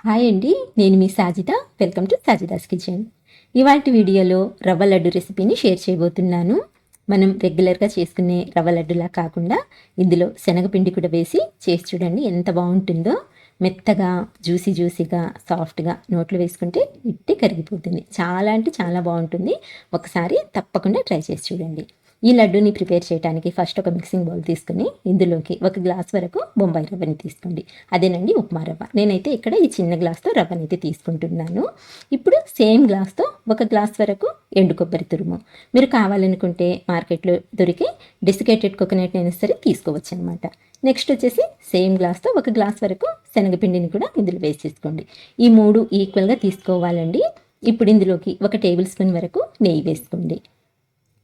Hi అండి, నేను మీ Sajida. Welcome to Sajida's kitchen. ఇవాల్టి వీడియోలో రవ్వ లడ్డు రెసిపీని షేర్ చేయబోతున్నాను. మనం రెగ్యులర్గా చేసుకునే రవ్వ లడ్డులా కాకుండా ఇందులో శనగపిండి కూడా వేసి చేసి చూడండి ఎంత బాగుంటుందో. మెత్తగా జ్యూసీగా సాఫ్ట్గా నోట్లో వేసుకుంటే ఇట్టే కరిగిపోతుంది. చాలా అంటే చాలా బాగుంటుంది. ఒకసారి తప్పకుండా ట్రై చేసి చూడండి. ఈ లడ్డూని ప్రిపేర్ చేయడానికి ఫస్ట్ ఒక మిక్సింగ్ బౌల్ తీసుకుని ఇందులోకి 1 గ్లాస్ వరకు బొంబాయి రవ్వని తీసుకోండి. అదేనండి ఉప్మా రవ్వ. నేనైతే ఇక్కడ ఈ చిన్న గ్లాస్తో రవ్వనైతే తీసుకుంటున్నాను. ఇప్పుడు సేమ్ గ్లాస్తో 1 గ్లాస్ వరకు ఎండు కొబ్బరి తురుము. మీరు కావాలనుకుంటే మార్కెట్లో దొరికి డెసికేటెడ్ కోకోనట్ అయినా సరే తీసుకోవచ్చు అనమాట. నెక్స్ట్ వచ్చేసి సేమ్ గ్లాస్తో 1 గ్లాస్ వరకు శనగపిండిని కూడా ఇందులో వేసేసుకోండి. ఈ 3 ఈక్వల్గా తీసుకోవాలండి. ఇప్పుడు ఇందులోకి 1 టేబుల్ స్పూన్ వరకు నెయ్యి వేసుకోండి.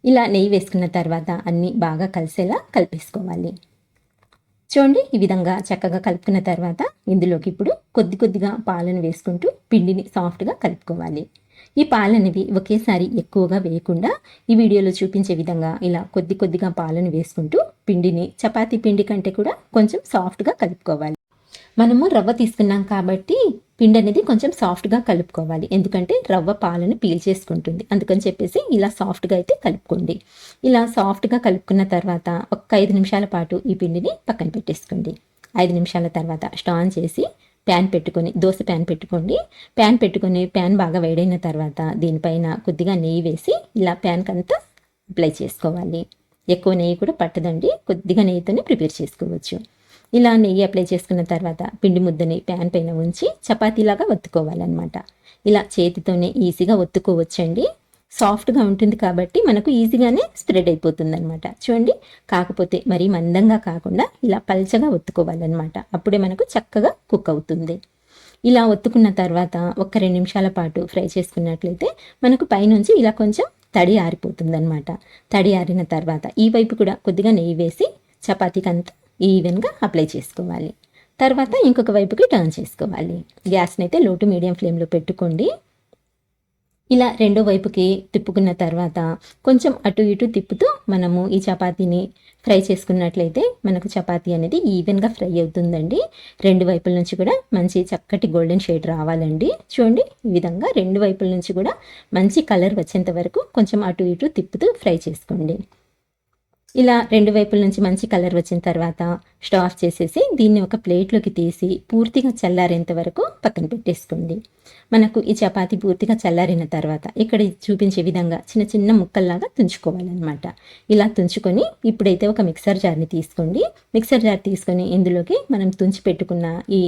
ఇలా నెయ్యి వేసుకున్న తర్వాత అన్నీ బాగా కలిసేలా కలిపేసుకోవాలి. చూడండి, ఈ విధంగా చక్కగా కలుపుకున్న తర్వాత ఇందులోకి ఇప్పుడు కొద్దిగా పాలను వేసుకుంటూ పిండిని సాఫ్ట్గా కలుపుకోవాలి. ఈ పాలనేవి ఒకేసారి ఎక్కువగా వేయకుండా ఈ వీడియోలో చూపించే విధంగా ఇలా కొద్దిగా పాలను వేసుకుంటూ పిండిని చపాతీ పిండి కంటే కూడా కొంచెం సాఫ్ట్గా కలుపుకోవాలి. మనము రవ్వ తీసుకున్నాం కాబట్టి పిండి అనేది కొంచెం సాఫ్ట్గా కలుపుకోవాలి. ఎందుకంటే రవ్వ పాలను పీల్చేసుకుంటుంది. అందుకని చెప్పేసి ఇలా సాఫ్ట్గా అయితే కలుపుకోండి. ఇలా సాఫ్ట్గా కలుపుకున్న తర్వాత ఒక 5 నిమిషాల పాటు ఈ పిండిని పక్కన పెట్టేసుకోండి. 5 నిమిషాల తర్వాత స్టవ్ ఆన్ చేసి ప్యాన్ పెట్టుకొని దోశ ప్యాన్ పెట్టుకోండి. ప్యాన్ పెట్టుకొని ప్యాన్ బాగా వేడైన తర్వాత దీనిపైన కొద్దిగా నెయ్యి వేసి ఇలా ప్యాన్కి అంతా అప్లై చేసుకోవాలి. ఎక్కువ నెయ్యి కూడా పట్టదండి, కొద్దిగా నెయ్యితోనే ప్రిపేర్ చేసుకోవచ్చు. ఇలా నెయ్యి అప్లై చేసుకున్న తర్వాత పిండి ముద్దని ప్యాన్ పైన ఉంచి చపాతీలాగా ఒత్తుకోవాలన్నమాట. ఇలా చేతితోనే ఈజీగా ఒత్తుకోవచ్చండి. సాఫ్ట్గా ఉంటుంది కాబట్టి మనకు ఈజీగానే స్ప్రెడ్ అయిపోతుంది అనమాట. చూడండి, కాకపోతే మరీ మందంగా కాకుండా ఇలా పల్చగా ఒత్తుకోవాలన్నమాట. అప్పుడే మనకు చక్కగా కుక్ అవుతుంది. ఇలా ఒత్తుకున్న తర్వాత ఒక 2 నిమిషాల పాటు ఫ్రై చేసుకున్నట్లయితే మనకు పైనుంచి ఇలా కొంచెం తడి ఆరిపోతుంది అనమాట. తడి ఆరిన తర్వాత ఈ వైపు కూడా కొద్దిగా నెయ్యి వేసి చపాతీకి అంతా ఈవెన్గా అప్లై చేసుకోవాలి. తర్వాత ఇంకొక వైపుకి టర్న్ చేసుకోవాలి. గ్యాస్ని అయితే లో టు మీడియం ఫ్లేమ్లో పెట్టుకోండి. ఇలా రెండో వైపుకి తిప్పుకున్న తర్వాత కొంచెం అటు ఇటు తిప్పుతూ మనము ఈ చపాతీని ఫ్రై చేసుకున్నట్లయితే మనకు చపాతీ అనేది ఈవెన్గా ఫ్రై అవుతుందండి. 2 వైపుల నుంచి కూడా మంచి చక్కటి గోల్డెన్ షేడ్ రావాలండి. చూడండి, ఈ విధంగా 2 వైపుల నుంచి కూడా మంచి కలర్ వచ్చేంత వరకు కొంచెం అటు ఇటు తిప్పుతూ ఫ్రై చేసుకోండి. ఇలా 2 వైపుల నుంచి మంచి కలర్ వచ్చిన తర్వాత స్టవ్ ఆఫ్ చేసేసి దీన్ని ఒక ప్లేట్లోకి తీసి పూర్తిగా చల్లారేంత వరకు పక్కన పెట్టేసుకోండి. మనకు ఈ చపాతీ పూర్తిగా చల్లారిన తర్వాత ఇక్కడ చూపించే విధంగా చిన్న చిన్న ముక్కల్లాగా తుంచుకోవాలన్నమాట. ఇలా తుంచుకొని ఇప్పుడైతే ఒక మిక్సర్ జార్ని తీసుకోండి. మిక్సర్ జార్ తీసుకొని ఇందులోకి మనం తుంచి పెట్టుకున్న ఈ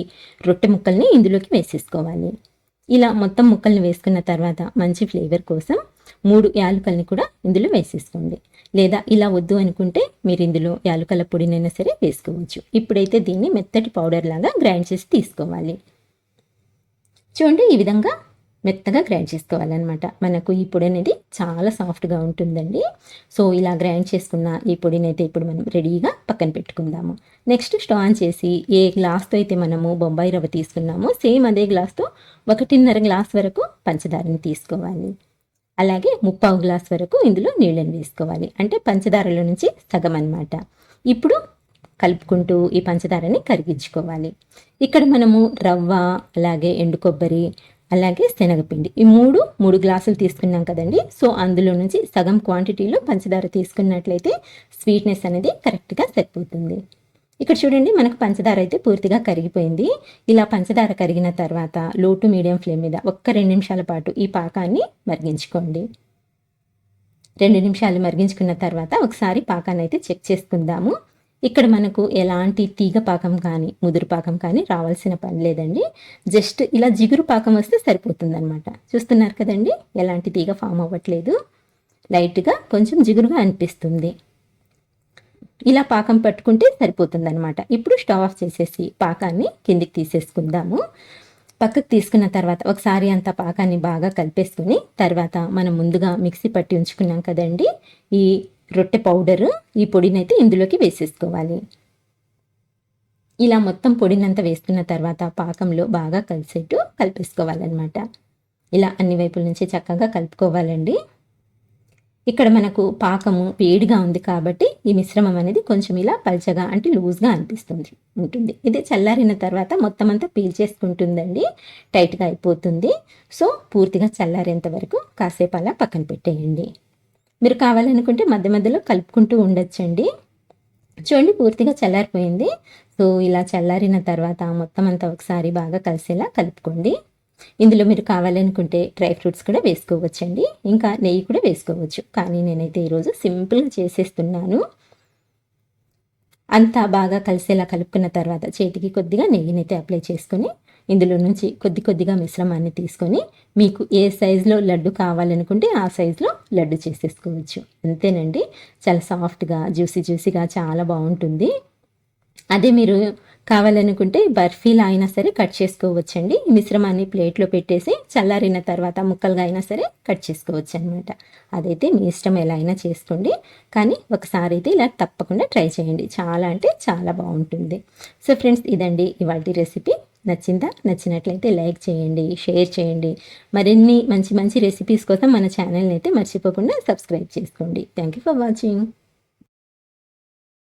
రొట్టె ముక్కల్ని ఇందులోకి వేసేసుకోవాలి. ఇలా మొత్తం ముక్కల్ని వేసుకున్న తర్వాత మంచి ఫ్లేవర్ కోసం 3 యాలకుల్ని కూడా ఇందులో వేసేసుకోండి. లేదా ఇలా వద్దు అనుకుంటే మీరు ఇందులో యాలకుల పొడినైనా సరే వేసుకోవచ్చు. ఇప్పుడైతే దీన్ని మెత్తటి పౌడర్ లాగా గ్రైండ్ చేసి తీసుకోవాలి. చూడండి, ఈ విధంగా మెత్తగా గ్రైండ్ చేసుకోవాలన్నమాట. మనకు ఈ పొడి అనేది చాలా సాఫ్ట్గా ఉంటుందండి. సో ఇలా గ్రైండ్ చేసుకున్న ఈ పొడిని అయితే ఇప్పుడు మనం రెడీగా పక్కన పెట్టుకుందాము. నెక్స్ట్ స్టవ్ ఆన్ చేసి ఏ గ్లాస్తో అయితే మనము బొంబాయి రవ్వ తీసుకున్నామో సేమ్ అదే గ్లాస్తో 1.5 గ్లాస్ వరకు పంచదారని తీసుకోవాలి. అలాగే 3/4 గ్లాస్ వరకు ఇందులో నీళ్ళని వేసుకోవాలి. అంటే పంచదారలో నుంచి సగం అన్నమాట. ఇప్పుడు కలుపుకుంటూ ఈ పంచదారని కరిగించుకోవాలి. ఇక్కడ మనము రవ్వ, అలాగే ఎండు కొబ్బరి, అలాగే శనగపిండి ఈ 3 గ్లాసులు తీసుకున్నాం కదండి. సో అందులో నుంచి సగం క్వాంటిటీలో పంచదార తీసుకున్నట్లయితే స్వీట్నెస్ అనేది కరెక్ట్గా సరిపోతుంది. ఇక్కడ చూడండి, మనకు పంచదార అయితే పూర్తిగా కరిగిపోయింది. ఇలా పంచదార కరిగిన తర్వాత లో టు మీడియం ఫ్లేమ్ మీద ఒక్క 2 నిమిషాల పాటు ఈ పాకాన్ని మరిగించుకోండి. 2 నిమిషాలు మరిగించుకున్న తర్వాత ఒకసారి పాకాన్ని అయితే చెక్ చేసుకుందాము. ఇక్కడ మనకు ఎలాంటి తీగ పాకం కానీ ముదురు పాకం కానీ రావాల్సిన పని లేదండి. జస్ట్ ఇలా జిగురు పాకం వస్తే సరిపోతుందన్నమాట. చూస్తున్నారు కదండి, ఎలాంటి తీగ ఫామ్ అవ్వట్లేదు. లైట్గా కొంచెం జిగురుగా అనిపిస్తుంది. ఇలా పాకం పట్టుకుంటే సరిపోతుందన్నమాట. ఇప్పుడు స్టవ్ ఆఫ్ చేసేసి పాకాన్ని కిందికి తీసేసుకుందాము. పక్కకు తీసుకున్న తర్వాత ఒకసారి అంత పాకాన్ని బాగా కలిపేసుకుని తర్వాత మనం ముందుగా మిక్సీ పట్టి ఉంచుకున్నాం కదండి ఈ రొట్టె పౌడరు, ఈ పొడినైతే ఇందులోకి వేసేసుకోవాలి. ఇలా మొత్తం పొడినంతా వేసుకున్న తర్వాత పాకంలో బాగా కలిసేట్టు కలిపేసుకోవాలన్నమాట. ఇలా అన్ని వైపుల నుంచి చక్కగా కలుపుకోవాలండి. ఇక్కడ మనకు పాకము వేడిగా ఉంది కాబట్టి ఈ మిశ్రమం అనేది కొంచెం ఇలా పల్చగా అంటే లూజ్గా ఉంటుంది. ఇది చల్లారిన తర్వాత మొత్తం అంతా పీల్చేసుకుంటుందండి, టైట్గా అయిపోతుంది. సో పూర్తిగా చల్లారేంత వరకు కాసేపు అలా పక్కన పెట్టేయండి. మీరు కావాలనుకుంటే మధ్య మధ్యలో కలుపుకుంటూ ఉండొచ్చండి. చూడండి పూర్తిగా చల్లారిపోయింది. సో ఇలా చల్లారిన తర్వాత మొత్తం అంతా ఒకసారి బాగా కలిసేలా కలుపుకోండి. ఇందులో మీరు కావాలనుకుంటే డ్రై ఫ్రూట్స్ కూడా వేసుకోవచ్చండి, ఇంకా నెయ్యి కూడా వేసుకోవచ్చు. కానీ నేనైతే ఈరోజు సింపుల్గా చేసేస్తున్నాను. అంతా బాగా కలిసేలా కలుపుకున్న తర్వాత చేతికి కొద్దిగా నెయ్యినైతే అప్లై చేసుకొని ఇందులో నుంచి కొద్దిగా మిశ్రమాన్ని తీసుకొని మీకు ఏ సైజులో లడ్డు కావాలనుకుంటే ఆ సైజులో లడ్డు చేసేసుకోవచ్చు. అంతేనండి, చాలా సాఫ్ట్గా జ్యూసీగా చాలా బాగుంటుంది. అదే మీరు కావాలనుకుంటే బర్ఫీలా అయినా సరే కట్ చేసుకోవచ్చండి. ఈ మిశ్రమాన్ని ప్లేట్లో పెట్టేసి చల్లారిన తర్వాత ముక్కలుగా అయినా సరే కట్ చేసుకోవచ్చు అనమాట. అదైతే మీ ఇష్టం, ఎలా అయినా చేసుకోండి. కానీ ఒకసారి అయితే ఇలా తప్పకుండా ట్రై చేయండి, చాలా అంటే చాలా బాగుంటుంది. సో ఫ్రెండ్స్, ఇదండి ఇవాల్టి రెసిపీ. నచ్చినట్లయితే లైక్ చేయండి, షేర్ చేయండి. మరిన్ని మంచి రెసిపీస్ కోసం మన ఛానల్ని అయితే మర్చిపోకుండా సబ్స్క్రైబ్ చేసుకోండి. Thank you for watching.